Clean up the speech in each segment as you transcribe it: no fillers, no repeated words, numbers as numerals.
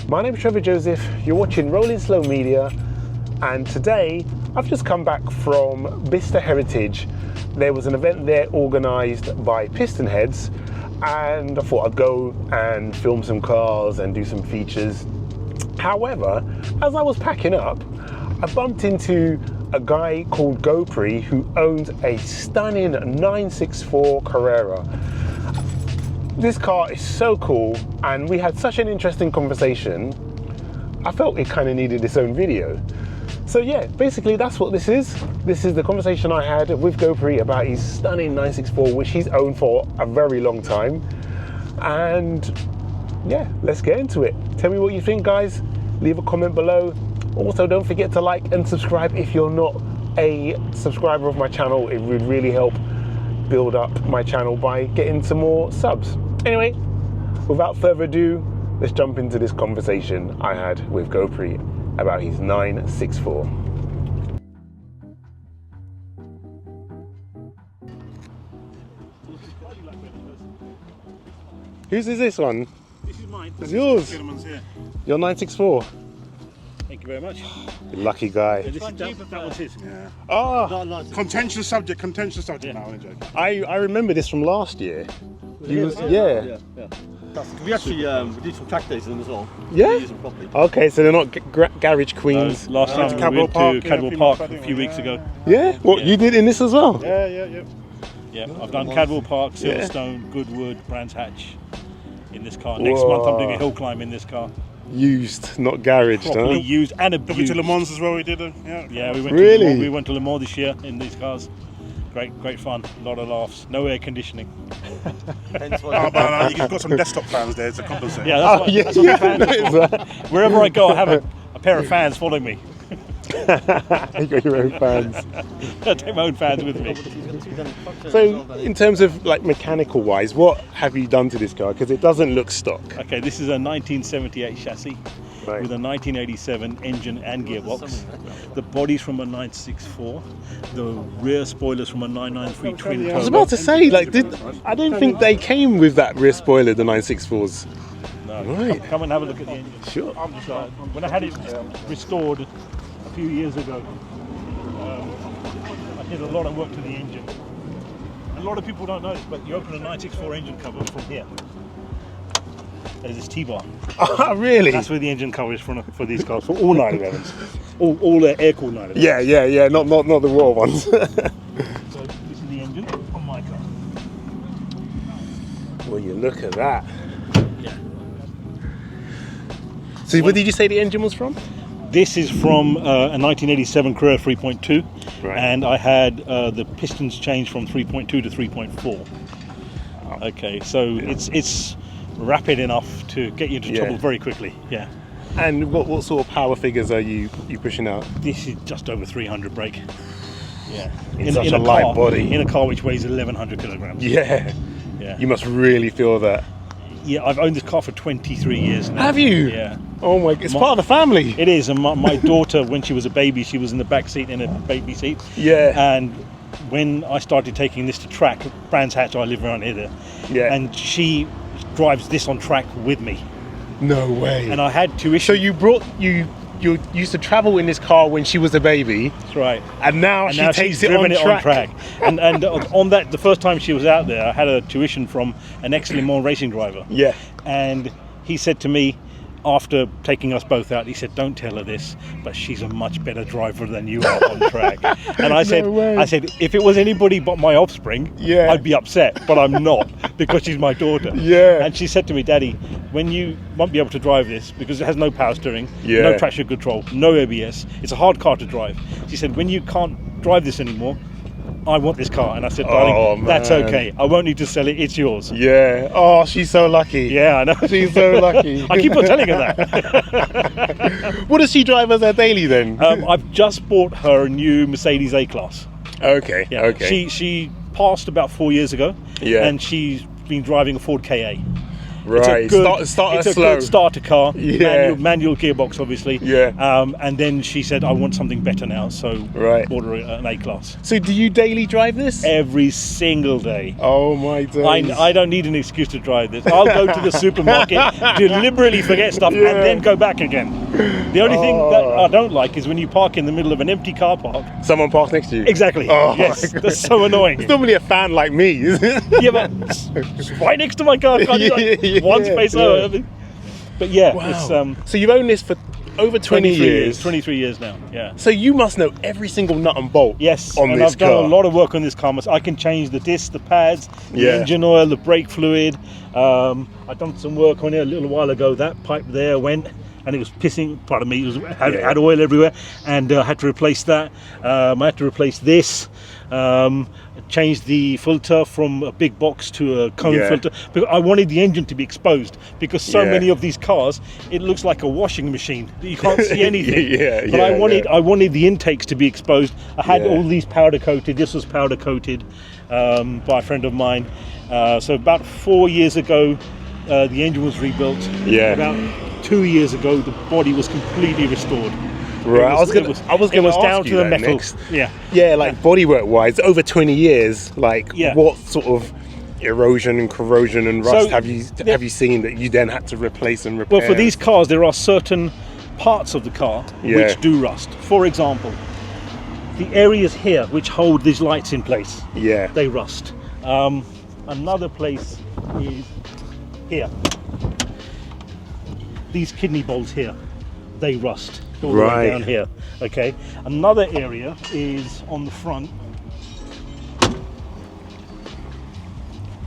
My name is Trevor Joseph, you're watching Rolling Slow Media, and today I've just come back from Bicester Heritage. There was an event there organised by Piston Heads, and I thought I'd go and film some cars and do some features. However, as I was packing up, I bumped into a guy called Gopri who owns a stunning 964 Carrera. This car is so cool, and we had such an interesting conversation. I felt it kind of needed its own video. So yeah, basically that's what this is. This is the conversation I had with Gopri about his stunning 964, which he's owned for a very long time. And yeah, let's get into it. Tell me what you think, guys. Leave a comment below. Also, don't forget to like and subscribe if you're not a subscriber of my channel. It would really help build up my channel by getting some more subs. Anyway, without further ado, let's jump into this conversation I had with Gopri about his 964. Whose is this one? This is mine. It's yours. Your 964. Thank you very much. You lucky guy. Yeah, that was his. Yeah. Oh, Contentious subject now, I'm joking. I remember this from last year. You was, Yeah. We actually we did some track days with them as well. Yeah? We use them properly. Okay, so they're not garage queens. Last time we Cadwell went Park, to Cadwell yeah, Park a a few weeks ago. Yeah? What, you did in this as well? Yeah. Yeah, I've done Cadwell Park, Silverstone, Goodwood, Brands Hatch in this car. Next month I'm doing a hill climb in this car. Used, not garaged, Properly huh? used and Took me abused. to Le Mans as well, we did. Yeah, we went Really? to Le Mans. We went to Le Mans this year in these cars. Great fun, a lot of laughs, no air conditioning. Hence why But you've got some desktop fans there to compensate. Yeah, that's what, yeah, that's what the fans is for. that? Wherever I go, I have a pair of fans following me. You got your own fans. I take my own fans with me. So, in terms of like mechanical wise, what have you done to this car? Because it doesn't look stock. Okay, this is a 1978 chassis Right. with a 1987 engine and gearbox. The body's from a 964. The rear spoilers from a 993 twin turbo. I was about to say, like, I didn't think they came with that rear spoiler, the 964s. No, Right. come and have a look at the engine. Sure. So, when I had it restored a few years ago, I did a lot of work to the engine. A lot of people don't know this, but you open a 964 engine cover from here. There's this T-bar. Oh, really? That's where the engine cover is for these cars, for all 911s. All the air-cooled 911s. Yeah. Not the raw ones. So this is the engine on my car. Well, you look at that. Yeah. So, where did you say the engine was from? This is from a 1987 Carrera 3.2, Right. and I had the pistons changed from 3.2 to 3.4. Okay, so it's rapid enough to get you into trouble very quickly. Yeah. And what sort of power figures are you pushing out? This is just over 300 brake. Yeah. In such a light car, body. In a car which weighs 1,100 kilograms. Yeah. Yeah. You must really feel that. Yeah, I've owned this car for 23 years now. Have you? Yeah. Oh my! It's part of the family. It is, and my daughter, when she was a baby, she was in the back seat in a baby seat. Yeah. And when I started taking this to track, Brands Hatch, I live around here, Yeah. and she drives this on track with me. No way. And I had to issue. So you used to travel in this car when she was a baby, That's right. and now she Now takes she's it driven on track. and on that, the first time she was out there, I had a tuition from an ex-Le Mans racing driver. Yeah. And he said to me, after taking us both out, he said, "Don't tell her this, but she's a much better driver than you are on track." And I said, way. if it was anybody but my offspring, Yeah. I'd be upset, but I'm not, because she's my daughter. Yeah. And she said to me, "Daddy, when you won't be able to drive this because it has no power steering, Yeah. no traction control, no ABS, it's a hard car to drive." She said, "When you can't drive this anymore, I want this car." And I said, "Darling, Oh, man. that's okay. I won't need to sell it. It's yours." Yeah. Oh, she's so lucky. Yeah, I know. She's so lucky. I keep on telling her that. What does she drive as her daily then? I've just bought her a new Mercedes A-Class. Okay. Yeah. Okay. She passed about 4 years ago. Yeah. And she's been driving a Ford KA. Right. It's a good, Start it's her a slow. good starter car. Yeah. Manual gearbox, obviously. Yeah. And then she said, I want something better now, so Right. bought her an A-Class. So do you daily drive this? Every single day. Oh my days. I don't need an excuse to drive this. I'll go to the supermarket, deliberately forget stuff, and then go back again. The only thing that I don't like is when you park in the middle of an empty car park. Someone parks next to you. Exactly. Oh Yes, my that's so annoying. It's normally a fan like me, isn't it? Yeah, but it's right next to my car. Can't you, like, one space over. But yeah, Wow. it's So you've owned this for over 20 years. 23 years now. Yeah. So you must know every single nut and bolt. Yes, on and this I've car. done a lot of work on this car. I can change the discs, the pads, the Yeah. engine oil, the brake fluid. I've done some work on it a little while ago. That pipe there went, and it was pissing. Pardon me, had oil everywhere, and I had to replace that. I had to replace this. Changed the filter from a big box to a cone filter because I wanted the engine to be exposed, because so many of these cars it looks like a washing machine. You can't see anything. But I wanted the intakes to be exposed. I had all these powder coated. This was powder coated by a friend of mine. So about 4 years ago the engine was rebuilt. About 2 years ago the body was completely restored. Right, I was gonna it ask was down you to the that metal. next. Yeah. Yeah, like bodywork wise, over 20 years, like what sort of erosion and corrosion and rust have you seen that you then had to replace and repair? Well, for these cars, there are certain parts of the car which do rust. For example, the areas here which hold these lights in place, they rust. Another place is here. These kidney bowls here, they rust. All the way down here. Okay. Another area is on the front.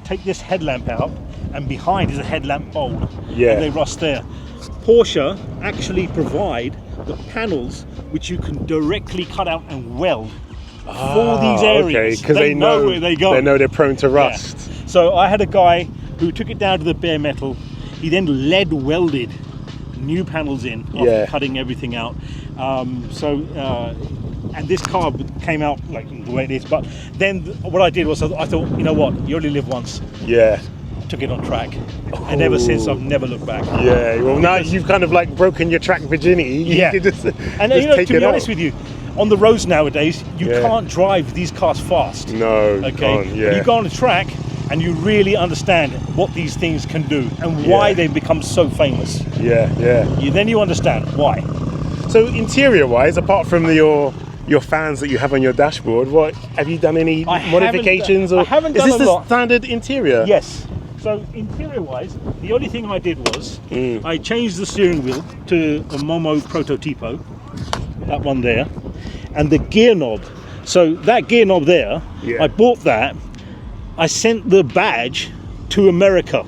Take this headlamp out, and behind is a headlamp bowl. And they rust there. Porsche actually provide the panels which you can directly cut out and weld for these areas. Because they know where they go. They know they're prone to rust. So I had a guy who took it down to the bare metal. He then lead welded new panels in after cutting everything out. And this car came out like the way it is. But then what I did was I thought, you know what, you only live once. Yeah. Took it on track, and ever since I've never looked back. Yeah. Well, now you've kind of like broken your track virginity. You can just and just you know, take to be it honest off. with you, on the roads nowadays, you can't drive these cars fast. No. Okay. Can't, You go on a track, and you really understand what these things can do and why they've become so famous. Then you understand why. So interior-wise, apart from your fans that you have on your dashboard, what have you done? Any modifications? I haven't is done this a the lot. standard interior? Yes. So interior-wise, the only thing I did was I changed the steering wheel to a Momo Prototipo, that one there, and the gear knob. So that gear knob there, I bought that. I sent the badge to America.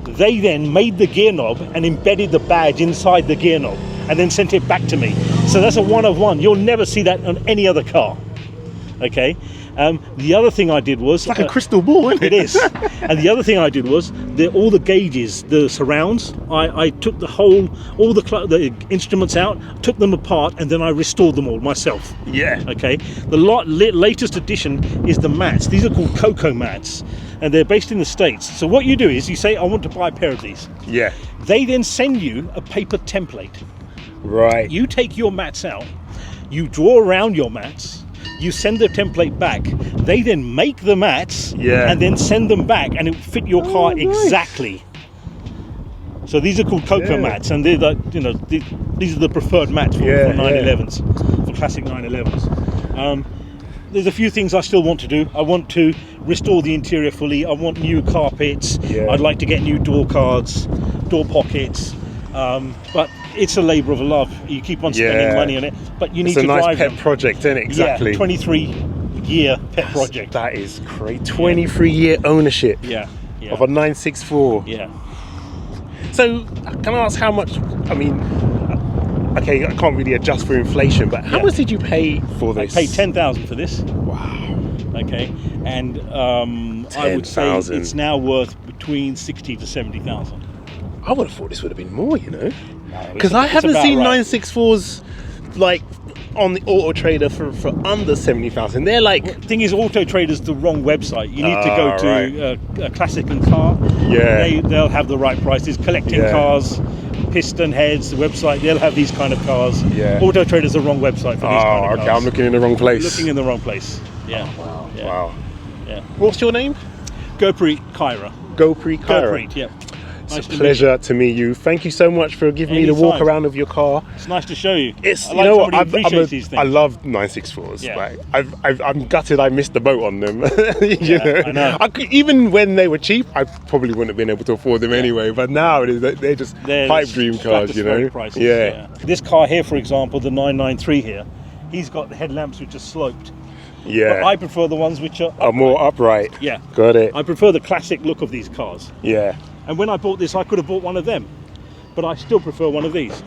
They then made the gear knob and embedded the badge inside the gear knob and then sent it back to me. So that's a one of one. You'll never see that on any other car. Okay. The other thing I did was... It's like a crystal ball, isn't it? It is. And the other thing I did was all the gauges, the surrounds, I took all the instruments out, took them apart, and then I restored them all myself. Yeah. Okay. The latest addition is the mats. These are called Coco mats, and they're based in the States. So what you do is you say, I want to buy a pair of these. Yeah. They then send you a paper template. Right. You take your mats out, you draw around your mats, you send the template back. They then make the mats and then send them back, and it will fit your car exactly. So these are called Coco mats, and they're like, you know, these are the preferred mats for 911s, for classic 911s. There's a few things I still want to do. I want to restore the interior fully. I want new carpets. I'd like to get new door cards, door pockets. But it's a labour of love. You keep on spending money on it, but you need to drive It's a nice pet project, isn't it? Exactly. 23-year pet project. That is great. 23-year ownership of a 964. Yeah. So, can I ask how much? I mean, okay, I can't really adjust for inflation, but how much did you pay for this? I paid $10,000 for this. Wow. Okay, and I would say it's now worth between $60,000 to $70,000. I would have thought this would have been more, you know, because I haven't seen 964s like on the Auto Trader for under 70,000. They're like, Thing is, Auto Trader's the wrong website. You need to go to a Classic and Car. Yeah. They'll have the right prices. Collecting Cars, Piston Heads, the website, they'll have these kind of cars. Yeah. Auto Trader's the wrong website for these kind of cars. okay, I'm looking in the wrong place. Looking in the wrong place. Yeah. Wow. Yeah. Wow. Yeah. What's your name? GoPre Carrera. GoPre Carrera. GoPre, yeah. It's a pleasure to meet you. Thank you so much for giving me the walk around of your car. It's nice to show you. It's I like you know what, these things. I love 964s. Yeah. Like, I'm gutted I missed the boat on them. I know. Even when they were cheap, I probably wouldn't have been able to afford them anyway. But now they're just pipe dream cars, you know. Prices, yeah. This car here, for example, the 993 here, he's got the headlamps which are sloped. Yeah. But I prefer the ones which are upright. more upright. Yeah. Got it. I prefer the classic look of these cars. Yeah. And when I bought this, I could have bought one of them, but I still prefer one of these.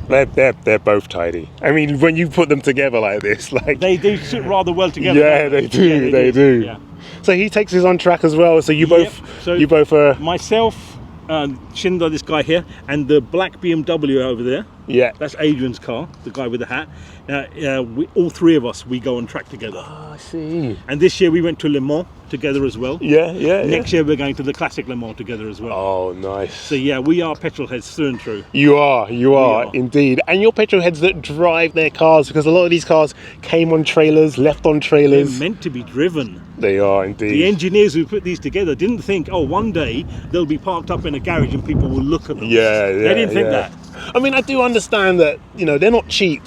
They're both tidy. I mean, when you put them together like this, like they do sit rather well together. Yeah, they do. Yeah, they do. Yeah. So he takes his on track as well. So you both, So you both are. Myself, Shinder, this guy here, and the black BMW over there. Yeah. That's Adrian's car, the guy with the hat. Now, all three of us, we go on track together. Oh, I see. And this year we went to Le Mans together as well. Yeah. Next year we're going to the Classic Le Mans together as well. Oh, nice. So yeah, we are petrol heads through and through. You are are. indeed. And you're petrol heads that drive their cars, because a lot of these cars came on trailers, left on trailers. They're meant to be driven. They are indeed. The engineers who put these together didn't think, oh, one day they'll be parked up in a garage and people will look at them. Yeah. They didn't think that. I mean, I do understand that, they're not cheap,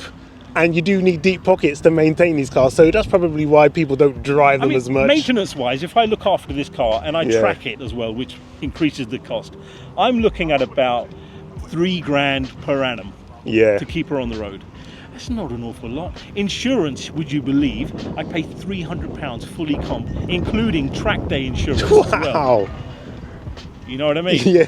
and you do need deep pockets to maintain these cars, so that's probably why people don't drive them as much. Maintenance wise, if I look after this car and I track it as well, which increases the cost, I'm looking at about $3,000 per annum to keep her on the road. That's not an awful lot. Insurance, would you believe, I pay £300 fully comp, including track day insurance as well. Wow. You know what I mean? Yeah.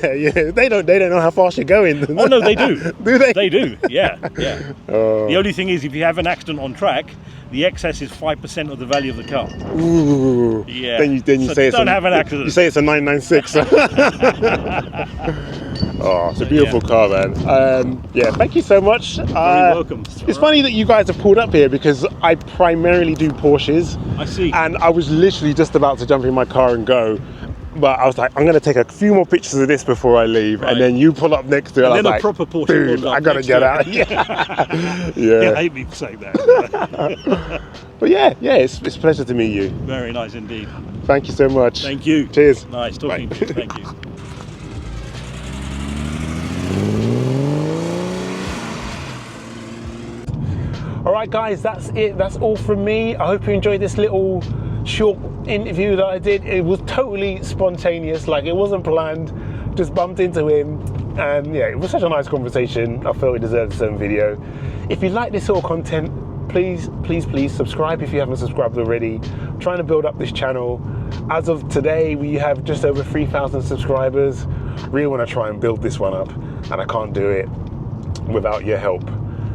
They don't know how fast you're going. Oh no, they do. Do they? They do. Yeah. The only thing is, if you have an accident on track, the excess is 5% of the value of the car. Ooh. Yeah. Then you So say it's don't have an accident. You say it's a 996. Oh, it's a beautiful car, man. Yeah, thank you so much. You're welcome. It's funny that you guys have pulled up here, because I primarily do Porsches. I see. And I was literally just about to jump in my car and go. But I was like, I'm going to take a few more pictures of this before I leave. Right. And then you pull up next to it. And and then I a was proper like, Porsche dude, pulls up I got to next get to out. it. Yeah. You hate me for saying that. But yeah, it's a pleasure to meet you. Very nice indeed. Thank you so much. Thank you. Cheers. Nice talking to you. Thank you. All right, guys, that's it. That's all from me. I hope you enjoyed this little short interview that I did. It was totally spontaneous, like it wasn't planned. Just bumped into him, and yeah, it was such a nice conversation. I felt it deserved its own video. If you like this sort of content, please subscribe if you haven't subscribed already. I'm trying to build up this channel. As of today, we have just over 3,000 subscribers. Really want to try and build this one up, and I can't do it without your help.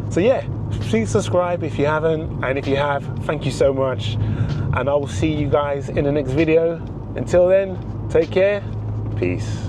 So yeah, please subscribe if you haven't, and if you have, thank you so much, and I will see you guys in the next video. Until then, take care, peace.